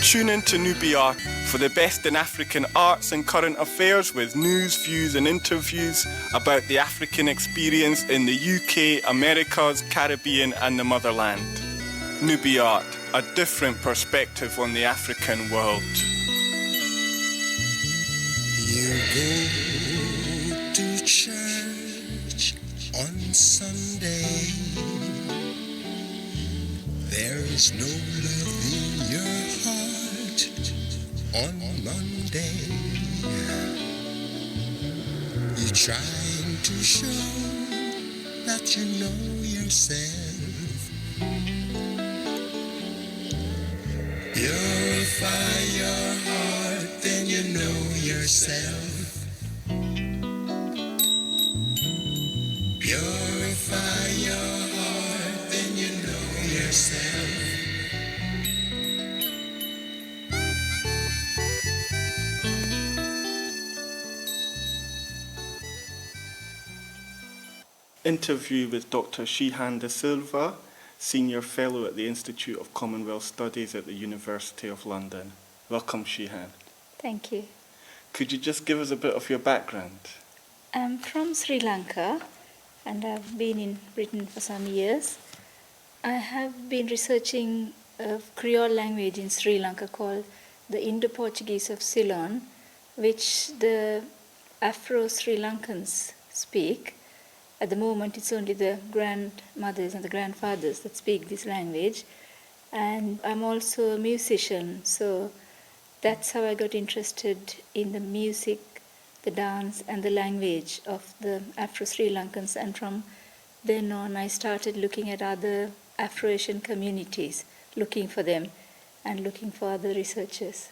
Tune in to Nubiart for the best in African arts and current affairs with news, views and interviews about the African experience in the UK, Americas, Caribbean and the motherland. Nubiart, a different perspective on the African world. You go to church on Sunday. There is no love in your heart on Monday. You're trying to show that you know yourself. Purify your heart, then you know yourself. Purify your heart, then you know yourself. Interview with Dr Shihan De Silva, Senior Fellow at the Institute of Commonwealth Studies at the University of London. Welcome, Shihan. Thank you. Could you just give us a bit of your background? I'm from Sri Lanka and I've been in Britain for some years. I have been researching a Creole language in Sri Lanka called the Indo-Portuguese of Ceylon, which the Afro-Sri Lankans speak. At the moment, it's only the grandmothers and the grandfathers that speak this language. And I'm also a musician, so that's how I got interested in the music, the dance, and the language of the Afro-Sri Lankans. And from then on, I started looking at other Afro-Asian communities, looking for them and looking for other researchers.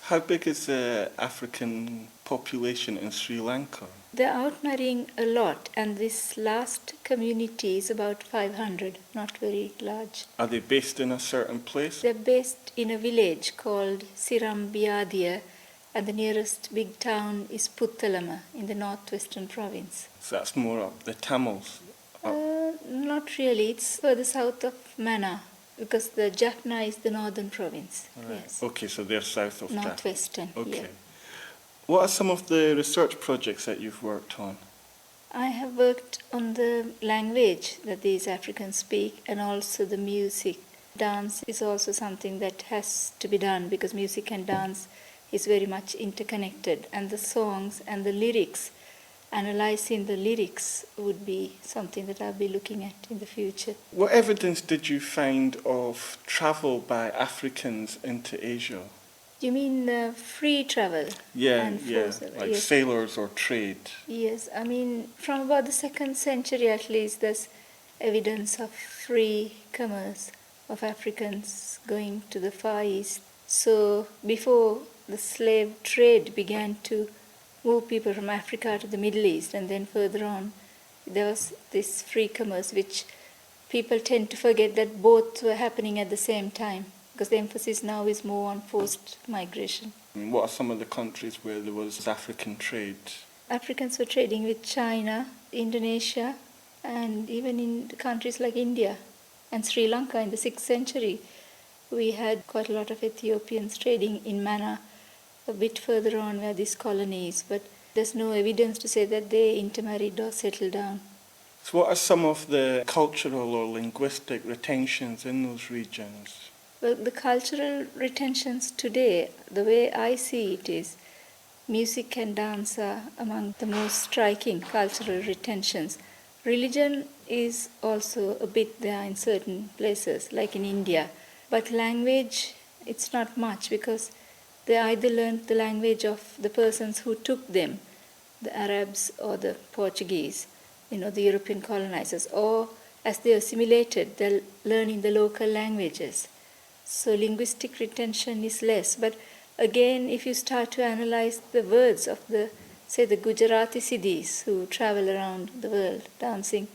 How big is the African population in Sri Lanka? They're outmarrying a lot, and this last community is about 500, not very large. Are they based in a certain place? They're based in a village called Sirambiadia, and the nearest big town is Puttalama in the northwestern province. So that's more up the Tamils? Not really, it's further south of Mana, because the Jaffna is the northern province. Right. Yes. Okay, so they're south of Jaffna. Northwestern, Okay. yeah. What are some of the research projects that you've worked on? I have worked on the language that these Africans speak and also the music. Dance is also something that has to be done because music and dance is very much interconnected, and the songs and the lyrics, analyzing the lyrics would be something that I'll be looking at in the future. What evidence did you find of travel by Africans into Asia? You mean free travel? Yeah, like yes. sailors or trade. Yes, I mean, from about the 2nd century at least, there's evidence of free commerce of Africans going to the Far East. So before the slave trade began to move people from Africa to the Middle East, and then further on, there was this free commerce, which people tend to forget that both were happening at the same time, because the emphasis now is more on forced migration. What are some of the countries where there was African trade? Africans were trading with China, Indonesia, and even in countries like India and Sri Lanka in the 6th century. We had quite a lot of Ethiopians trading in Mana, a bit further on where this colony is, but there's no evidence to say that they intermarried or settled down. So what are some of the cultural or linguistic retentions in those regions? Well, the cultural retentions today, the way I see it is, music and dance are among the most striking cultural retentions. Religion is also a bit there in certain places, like in India. But language, it's not much, because they either learned the language of the persons who took them, the Arabs or the Portuguese, the European colonizers, or as they assimilated, they're learning the local languages. So linguistic retention is less. But again, if you start to analyze the words of the Gujarati Siddhis who travel around the world dancing,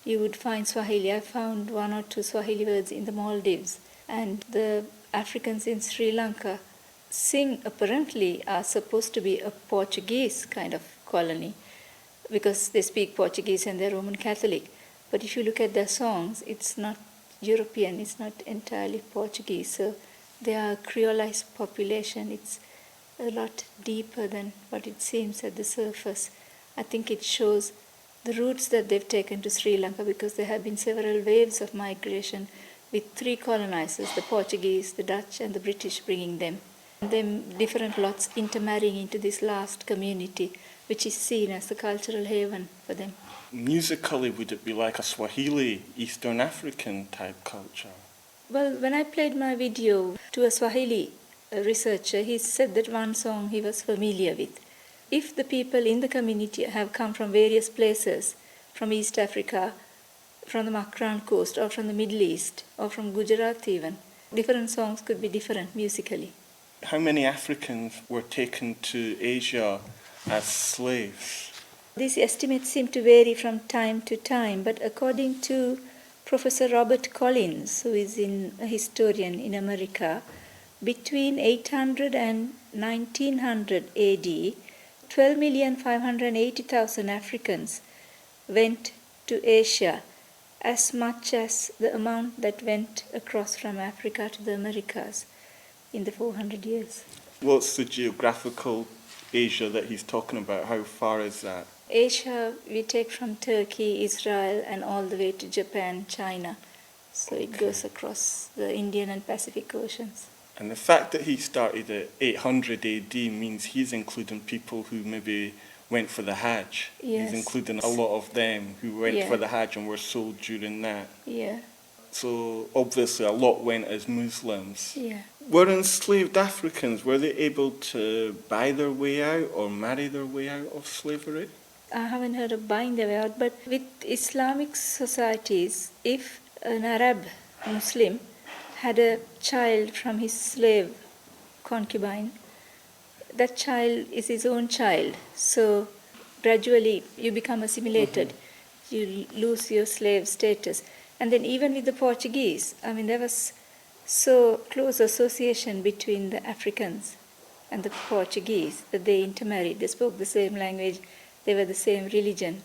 you would find Swahili. I found 1 or 2 Swahili words in the Maldives. And the Africans in Sri Lanka apparently are supposed to be a Portuguese kind of colony, because they speak Portuguese and they're Roman Catholic. But if you look at their songs, it's not European, it's not entirely Portuguese. So They are a creolized population. It's a lot deeper than what it seems at the surface. I think it shows the routes that they've taken to Sri Lanka, because there have been several waves of migration with three colonizers, the Portuguese, the Dutch and the British, bringing them. And then different lots intermarrying into this last community, which is seen as the cultural haven for them. Musically, would it be like a Swahili, Eastern African type culture? Well, when I played my video to a Swahili researcher, he said that one song he was familiar with. If the people in the community have come from various places, from East Africa, from the Makran coast, or from the Middle East, or from Gujarat even, different songs could be different musically. How many Africans were taken to Asia as slaves? These estimates seem to vary from time to time, but according to Professor Robert Collins, who is a historian in America, between 800 and 1900 AD, 12,580,000 Africans went to Asia, as much as the amount that went across from Africa to the Americas in the 400 years. What's the geographical Asia that he's talking about? How far is that? Asia we take from Turkey, Israel, and all the way to Japan, China. So it goes across the Indian and Pacific Oceans. And the fact that he started at 800 AD means he's including people who maybe went for the Hajj. Yes. He's including a lot of them who went Yeah. for the Hajj and were sold during that. Yeah, So obviously a lot went as Muslims. yeah. Were enslaved Africans, were they able to buy their way out or marry their way out of slavery? I haven't heard of buying their way out, but with Islamic societies, if an Arab Muslim had a child from his slave concubine, that child is his own child. So gradually you become assimilated. You lose your slave status. And then even with the Portuguese, there was so close association between the Africans and the Portuguese that they intermarried. They spoke the same language. They were the same religion.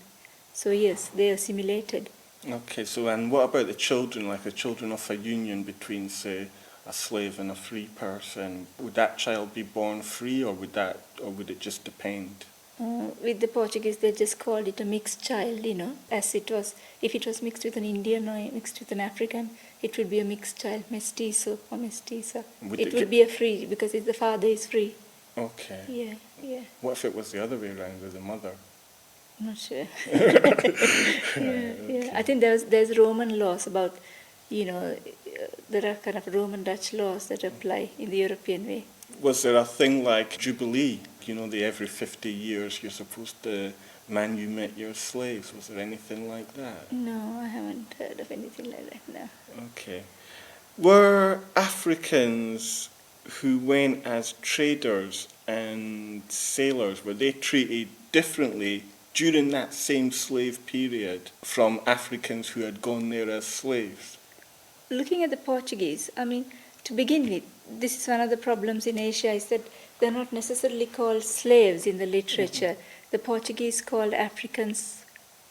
So yes, they assimilated. Okay, so and what about the children, like the children of a union between, say, a slave and a free person? Would that child be born free, or would it just depend? With the Portuguese, they just called it a mixed child, as it was. If it was mixed with an Indian or mixed with an African, it would be a mixed child, mestizo or mestiza. It would be a free, because the father is free. Okay. Yeah, yeah. What if it was the other way around with the mother? I'm not sure. Yeah. I think there's Roman laws about, there are kind of Roman Dutch laws that apply in the European way. Was there a thing like Jubilee? Every 50 years you're supposed to manumit your slaves. Was there anything like that? No, I haven't heard of anything like that, no. Okay. Were Africans who went as traders and sailors, were they treated differently during that same slave period from Africans who had gone there as slaves? Looking at the Portuguese, to begin with, this is one of the problems in Asia, is that they're not necessarily called slaves in the literature. The Portuguese called Africans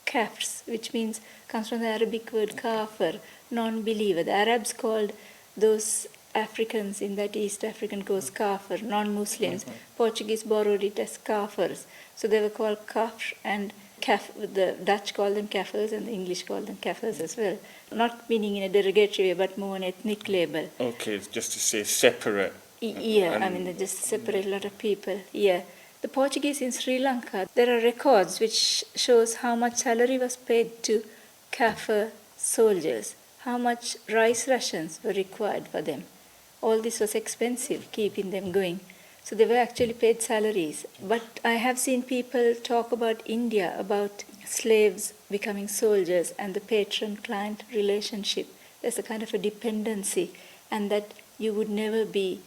kafrs, which comes from the Arabic word kafir, non-believer. The Arabs called those Africans in that East African coast kafir, non-Muslims. Portuguese borrowed it as kafirs. So they were called kafr, and the Dutch called them kafirs and the English called them kafirs as well. Not meaning in a derogatory way, but more an ethnic label. Okay, it's just to say separate. Yeah, they just separate a lot of people. Yeah. The Portuguese in Sri Lanka, there are records which shows how much salary was paid to Kafir soldiers, how much rice rations were required for them. All this was expensive, keeping them going. So they were actually paid salaries. But I have seen people talk about India, about slaves becoming soldiers and the patron-client relationship. There's a kind of a dependency, and that you would never be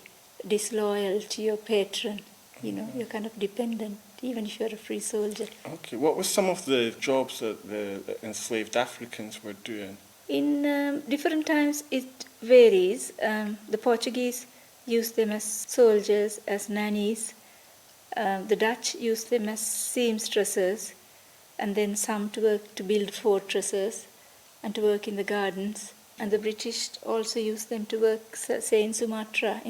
disloyal to your patron. You're kind of dependent, even if you're a free soldier. Okay, what were some of the jobs that the enslaved Africans were doing? In different times it varies. The Portuguese used them as soldiers, as nannies. The Dutch used them as seamstresses, and then some to work to build fortresses and to work in the gardens. And the British also used them to work, say, in Sumatra,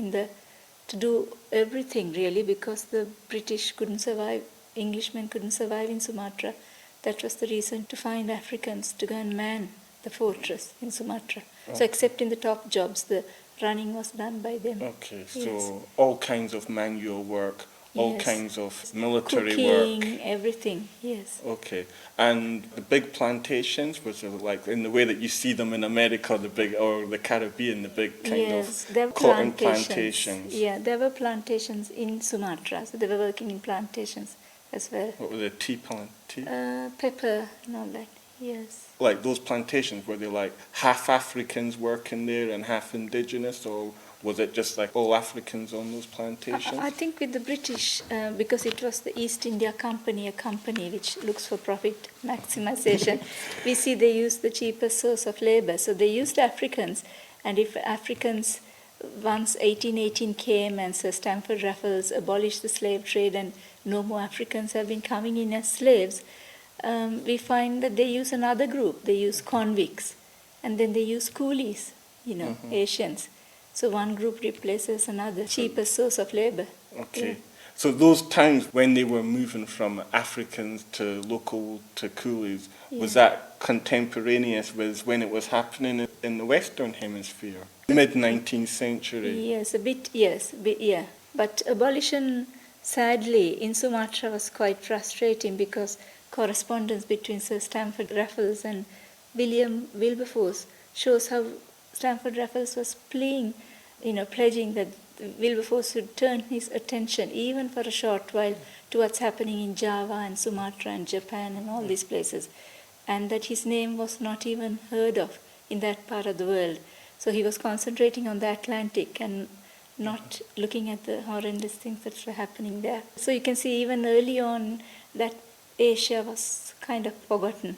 to do everything really, because the British couldn't survive, Englishmen couldn't survive in Sumatra. That was the reason to find Africans to go and man the fortress in Sumatra. Okay. So except in the top jobs, the running was done by them. Okay, so Yes. all kinds of manual work, all Yes. kinds of military Cooking, work. everything, yes. Okay, and the big plantations, was it like in the way that you see them in America, the big, or the Caribbean, the big kind Yes, of there were cotton plantations. plantations? Yeah, there were plantations in Sumatra, so they were working in plantations as well. What were the tea? Pepper and all that, yes. Like those plantations, were they like half Africans working there and half Indigenous, or was it just like all Africans on those plantations? I think with the British, because it was the East India Company, a company which looks for profit maximization, we see they used the cheapest source of labor. So they used Africans, and if Africans, once 1818 came and Sir Stamford Raffles abolished the slave trade and no more Africans have been coming in as slaves, we find that they use another group. They use convicts, and then they use coolies, Asians. So one group replaces another, cheapest source of labor. Okay. Yeah. So those times when they were moving from Africans to local to coolies, was that contemporaneous with when it was happening in the Western Hemisphere? Mid-19th century? Yes, a bit, yeah. But abolition, sadly, in Sumatra was quite frustrating because correspondence between Sir Stamford Raffles and William Wilberforce shows how Stamford Raffles was pledging that Wilberforce should turn his attention, even for a short while, to what's happening in Java and Sumatra and Japan and all these places, and that his name was not even heard of in that part of the world. So he was concentrating on the Atlantic and not looking at the horrendous things that were happening there. So you can see even early on that Asia was kind of forgotten.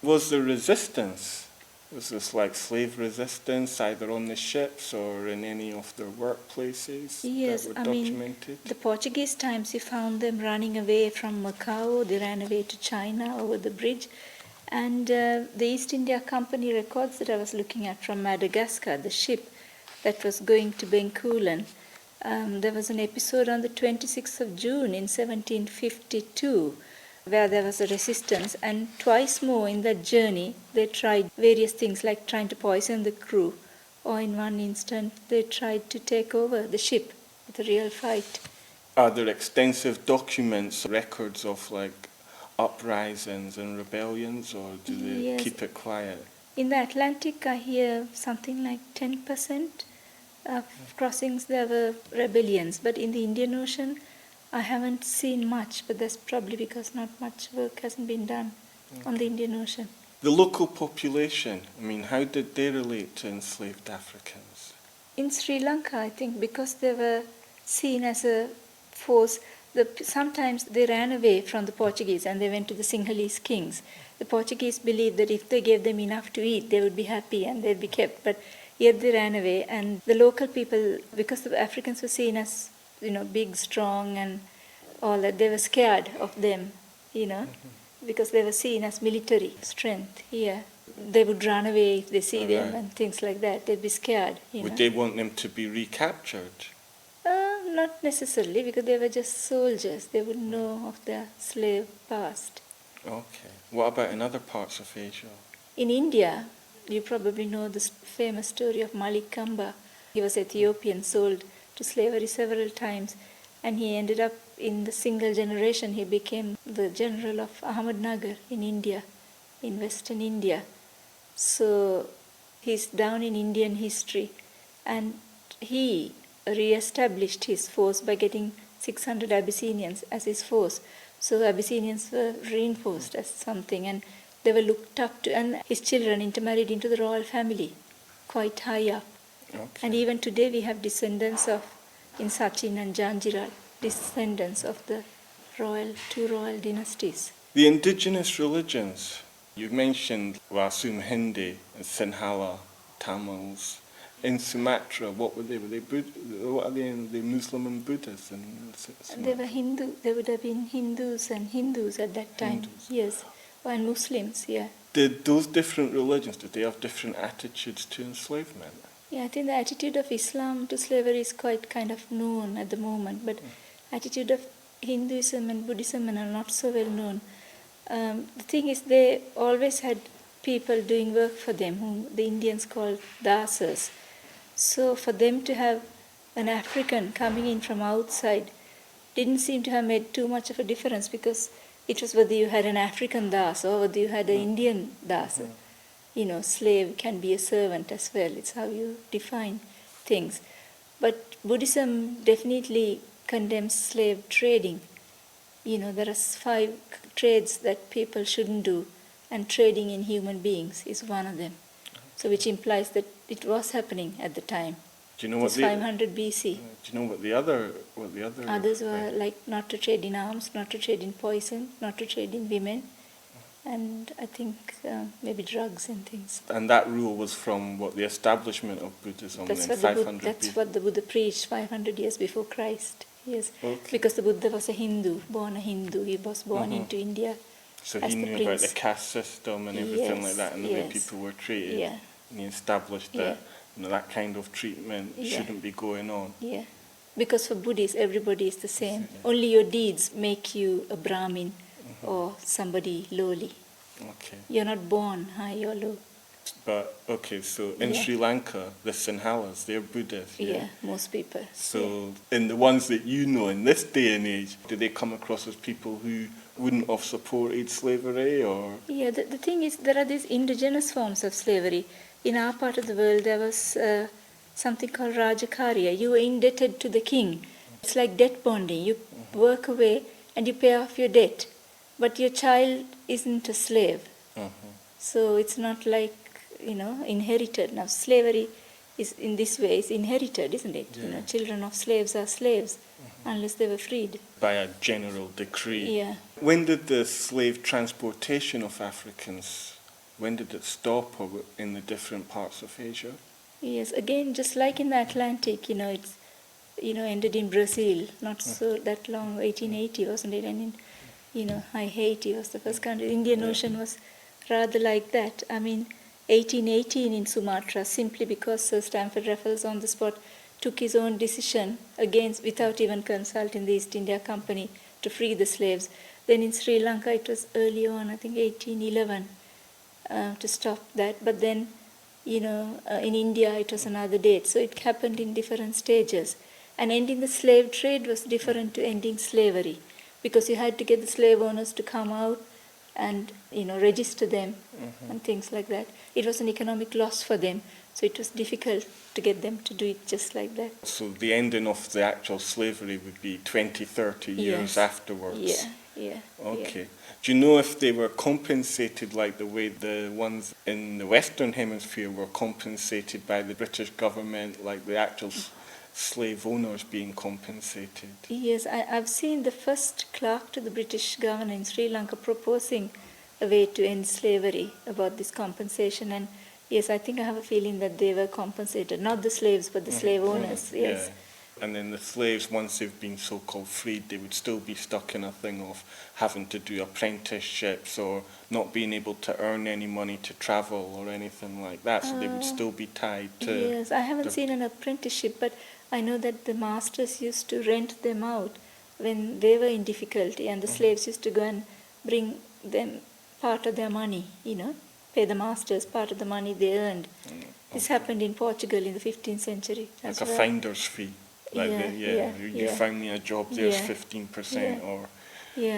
Was there resistance? Was this like slave resistance, either on the ships or in any of their workplaces Yes, that were documented? the Portuguese times, you found them running away from Macau. They ran away to China over the bridge. And the East India Company records that I was looking at from Madagascar, the ship that was going to Bencoolen, there was an episode on the 26th of June in 1752 where there was a resistance, and twice more in that journey they tried various things like trying to poison the crew, or in one instant they tried to take over the ship with a real fight. Are there extensive documents, records of like uprisings and rebellions, or do they Yes. keep it quiet? In the Atlantic, I hear something like 10% of crossings there were rebellions, but in the Indian Ocean, I haven't seen much, but that's probably because not much work hasn't been done on the Indian Ocean. The local population, I mean, how did they relate to enslaved Africans? In Sri Lanka, I think because they were seen as a force, sometimes they ran away from the Portuguese and they went to the Sinhalese kings. The Portuguese believed that if they gave them enough to eat, they would be happy and they'd be kept. But yet they ran away, and the local people, because the Africans were seen as big, strong, and all that, they were scared of them, because they were seen as military strength here. They would run away if they see them Right. and things like that. They'd be scared. Would they want them to be recaptured? Not necessarily, because they were just soldiers. They would know of their slave past. Okay. What about in other parts of Asia? In India, you probably know the famous story of Malik Kamba. He was Ethiopian, sold to slavery several times, and he ended up in the single generation. He became the general of Ahmednagar in India, in Western India. So he's down in Indian history, and he re-established his force by getting 600 Abyssinians as his force. So Abyssinians were reinforced as something, and they were looked up to, and his children intermarried into the royal family, quite high up. Okay. And even today we have descendants in Sachin and Janjiral, descendants of the two royal dynasties. The indigenous religions, you mentioned, I assume Hindi, and Sinhala, Tamils. In Sumatra, what were they? What are they? The Muslim and Buddhists in Sumatra? They were Hindu. They would have been Hindus and Hindus at that time. Hindus. Yes, and Muslims. Yeah. Did those different religions, did they have different attitudes to enslavement? Yeah, I think the attitude of Islam to slavery is quite kind of known at the moment, but attitude of Hinduism and Buddhism are not so well known. The thing is, they always had people doing work for them, whom the Indians called dasas. So for them to have an African coming in from outside didn't seem to have made too much of a difference, because it was whether you had an African das or whether you had an Indian dasa. You know, slave can be a servant as well. It's how you define things. But Buddhism definitely condemns slave trading. You know, there are 5 trades that people shouldn't do, and trading in human beings is one of them. So which implies that it was happening at the time. Do you know what It's 500 BC. Do you know what the other Others were like not to trade in arms, not to trade in poison, not to trade in women, and I think maybe drugs and things. And that rule was from what, the establishment of Buddhism in 500 That's BC? what the Buddha preached 500 years before Christ. Yes, Okay. because the Buddha was a Hindu, born a Hindu. He was born into India. So as he the knew about prince. the caste system and everything like Yes, that, and the way yes. people were treated. Yeah. And he established that that kind of treatment Yeah. shouldn't be going on. Yeah, because for Buddhists, everybody is the same. Only your deeds make you a Brahmin or somebody lowly. Okay. You're not born high or low. But, okay, so in Yeah. Sri Lanka, the Sinhalas, they're Buddhist. Yeah, most people. So, in the ones that you know in this day and age, do they come across as people who wouldn't have supported slavery, or? Yeah, the thing is, there are these indigenous forms of slavery. In our part of the world, there was something called Rajakarya. You were indebted to the king. It's like debt bonding. You work away and you pay off your debt. But your child isn't a slave. So it's not like, inherited. Now, slavery is in this way is inherited, isn't it? Yeah. Children of slaves are slaves unless they were freed. By a general decree. Yeah. When did the slave transportation of Africans, when did it stop in the different parts of Asia? Yes, again, just like in the Atlantic, it's, ended in Brazil, not so that long, 1880, wasn't it? And in, Haiti was the first country. Indian Ocean was rather like that. I mean, 1818 in Sumatra, simply because Sir Stamford Raffles on the spot took his own decision without even consulting the East India Company to free the slaves. Then in Sri Lanka, it was early on, I think 1811, to stop that. But then, in India, it was another date. So it happened in different stages. And ending the slave trade was different to ending slavery, because you had to get the slave owners to come out and register them and things like that. It was an economic loss for them, so it was difficult to get them to do it just like that. So the ending of the actual slavery would be 20, 30 years Yes. afterwards. Yeah. Okay. Yeah. Do you know if they were compensated like the way the ones in the Western Hemisphere were compensated by the British government, like the actual slave owners being compensated? Yes, I've seen the first clerk to the British governor in Sri Lanka proposing a way to end slavery about this compensation. And yes, I think I have a feeling that they were compensated, not the slaves, but the slave owners. Yes. Yeah. And then the slaves, once they've been so-called freed, they would still be stuck in a thing of having to do apprenticeships or not being able to earn any money to travel or anything like that. So they would still be tied to... Yes, I haven't seen an apprenticeship, but I know that the masters used to rent them out when they were in difficulty, and the slaves used to go and bring them part of their money, pay the masters part of the money they earned. This happened in Portugal in the 15th century. Like a finder's fee. Like you found me a job, there's 15%, or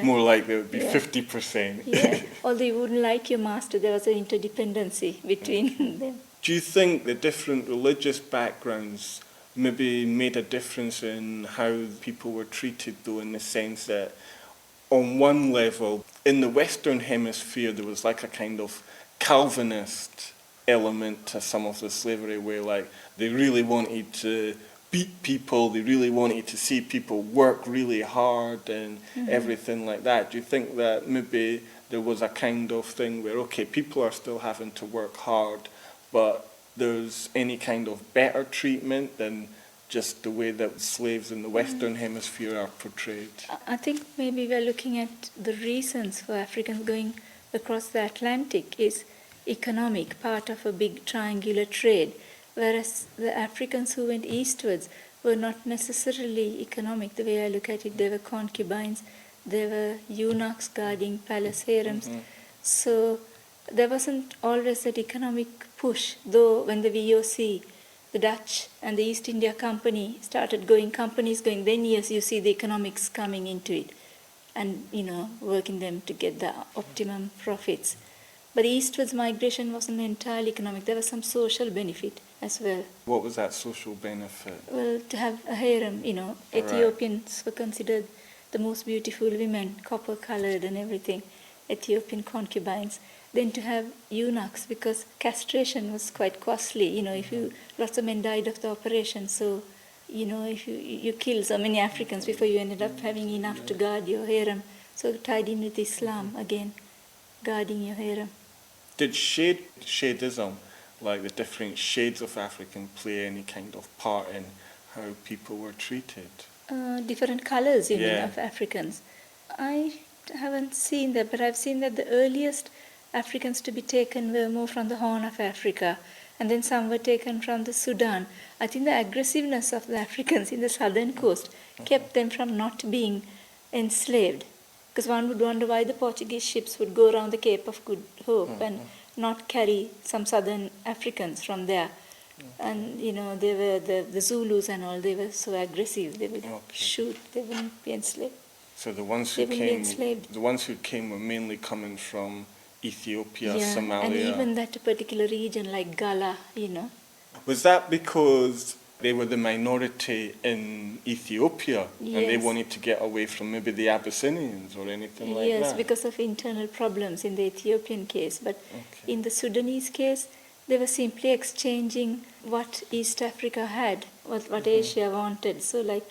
more likely it would be 50%. Yeah, although you wouldn't like your master, there was an interdependency between them. Do you think the different religious backgrounds maybe made a difference in how people were treated, though, in the sense that on one level, in the Western Hemisphere, there was like a kind of Calvinist element to some of the slavery, where like they really wanted to beat people, they really wanted to see people work really hard and everything like that. Do you think that maybe there was a kind of thing where, okay, people are still having to work hard, but there's any kind of better treatment than just the way that slaves in the Western Hemisphere are portrayed? I think maybe we're looking at the reasons for Africans going across the Atlantic is economic, part of a big triangular trade, whereas the Africans who went eastwards were not necessarily economic. The way I look at it, they were concubines, they were eunuchs guarding palace harems. So there wasn't always that economic push, though when the VOC, the Dutch and the East India Company started going, companies going, then yes, you see the economics coming into it and, working them to get the optimum profits. But eastwards migration wasn't entirely economic. There was some social benefit as well. What was that social benefit? Well, to have a harem, Ethiopians were considered the most beautiful women, copper-colored and everything, Ethiopian concubines. Then to have eunuchs, because castration was quite costly. Lots of men died of the operation, so, if you kill so many Africans before you ended up having enough to guard your harem. So tied in with Islam again, guarding your harem. Did shadism, like the different shades of African, play any kind of part in how people were treated? Different colors, you mean, of Africans. I haven't seen that, but I've seen that the earliest Africans to be taken were more from the Horn of Africa, and then some were taken from the Sudan. I think the aggressiveness of the Africans in the southern coast kept them from not being enslaved, because one would wonder why the Portuguese ships would go around the Cape of Good Hope and not carry some southern Africans from there. And, they were the Zulus and all, they were so aggressive, they would shoot, they wouldn't be enslaved. So the ones who came were mainly coming from Ethiopia, Somalia. And even that particular region like Gala, Was that because they were the minority in Ethiopia and they wanted to get away from maybe the Abyssinians or anything like that? Yes, because of internal problems in the Ethiopian case. But in the Sudanese case, they were simply exchanging what East Africa had, what Asia wanted. So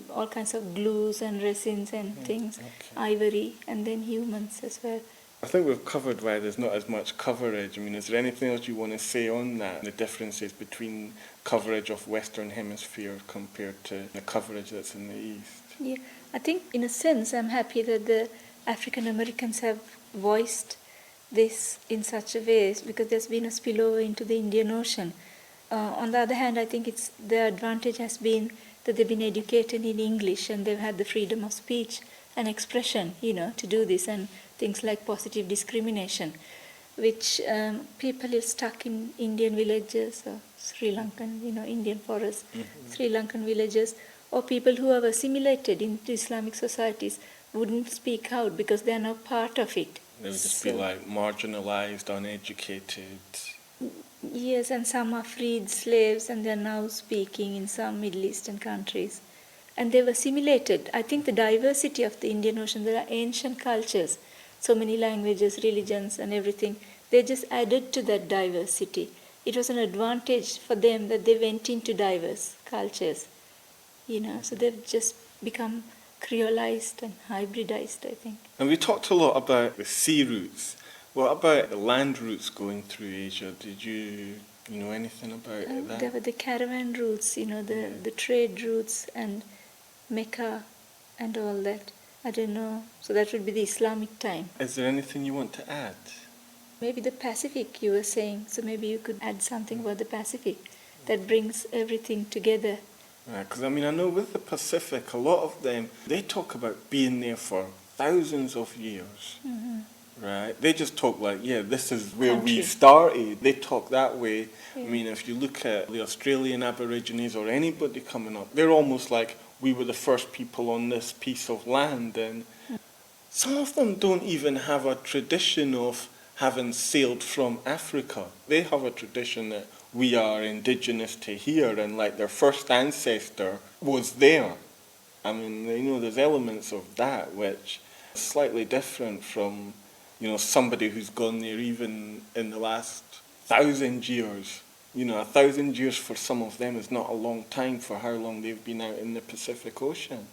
all kinds of glues and resins and things, ivory, and then humans as well. I think we've covered why there's not as much coverage. Is there anything else you want to say on that? The differences between coverage of Western Hemisphere compared to the coverage that's in the East? Yeah, I think in a sense I'm happy that the African Americans have voiced this in such a way, because there's been a spillover into the Indian Ocean. On the other hand, I think their advantage has been that they've been educated in English and they've had the freedom of speech and expression, to do this, and things like positive discrimination, which people are stuck in Indian villages or Sri Lankan, Indian forests, Sri Lankan villages, or people who have assimilated into Islamic societies wouldn't speak out because they are now part of it. They would just be marginalized, uneducated. Yes, and some are freed slaves and they're now speaking in some Middle Eastern countries. And they've assimilated. I think the diversity of the Indian Ocean, there are ancient cultures, so many languages, religions and everything, they just added to that diversity. It was an advantage for them that they went into diverse cultures, so they've just become creolized and hybridized, I think. And we talked a lot about the sea routes. What about the land routes going through Asia? Did you know anything about that? There were the caravan routes, the trade routes and Mecca and all that. I don't know. So that would be the Islamic time. Is there anything you want to add? Maybe the Pacific you were saying. So maybe you could add something about the Pacific that brings everything together. Because I know with the Pacific, a lot of them, they talk about being there for thousands of years. Right? They just talk this is where we started. They talk that way. Yeah. If you look at the Australian Aborigines or anybody coming up, they're almost like, we were the first people on this piece of land. And some of them don't even have a tradition of having sailed from Africa. They have a tradition that we are indigenous to here, and their first ancestor was there. There's elements of that which are slightly different from somebody who's gone there even in the last 1,000 years. 1,000 years for some of them is not a long time for how long they've been out in the Pacific Ocean.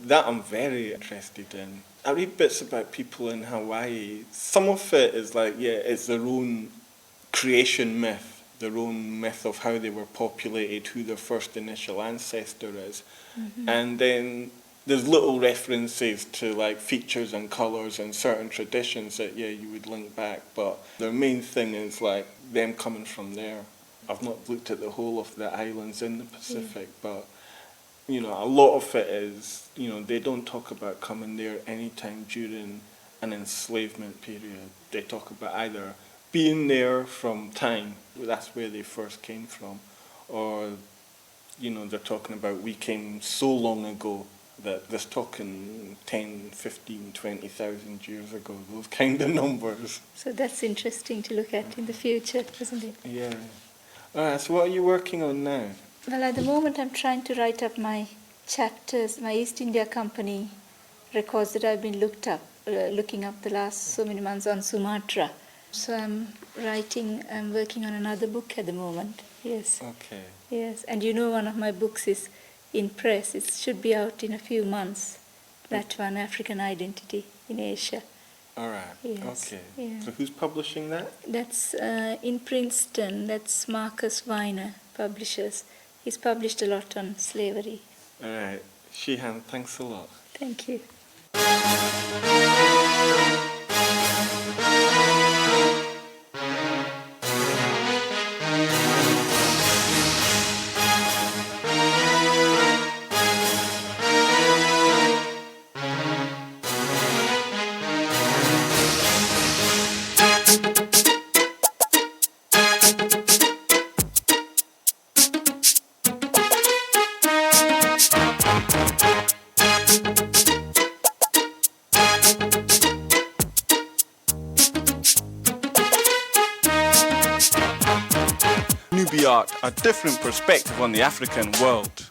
That I'm very interested in. I read bits about people in Hawaii. Some of it is it's their own creation myth, their own myth of how they were populated, who their first initial ancestor is. And then there's little references to like features and colours and certain traditions that you would link back, but the main thing is like them coming from there. I've not looked at the whole of the islands in the Pacific, but a lot of it is, they don't talk about coming there anytime during an enslavement period. They talk about either being there from time, that's where they first came from, or, they're talking about we came so long ago that they're talking 10, 15, 20,000 years ago, those kind of numbers. So that's interesting to look at in the future, isn't it? Yeah. All right, so what are you working on now? Well, at the moment I'm trying to write up my chapters, my East India Company records that I've been looking up the last so many months on Sumatra. So I'm working on another book at the moment, yes. Okay. Yes, and one of my books is in press. It should be out in a few months. That one, African Identity in Asia. All right, yes. Okay. Yeah. So who's publishing that? That's in Princeton. That's Marcus Weiner, publishers. He's published a lot on slavery. All right. Sheehan, thanks a lot. Thank you. Nubiart, a different perspective on the African world.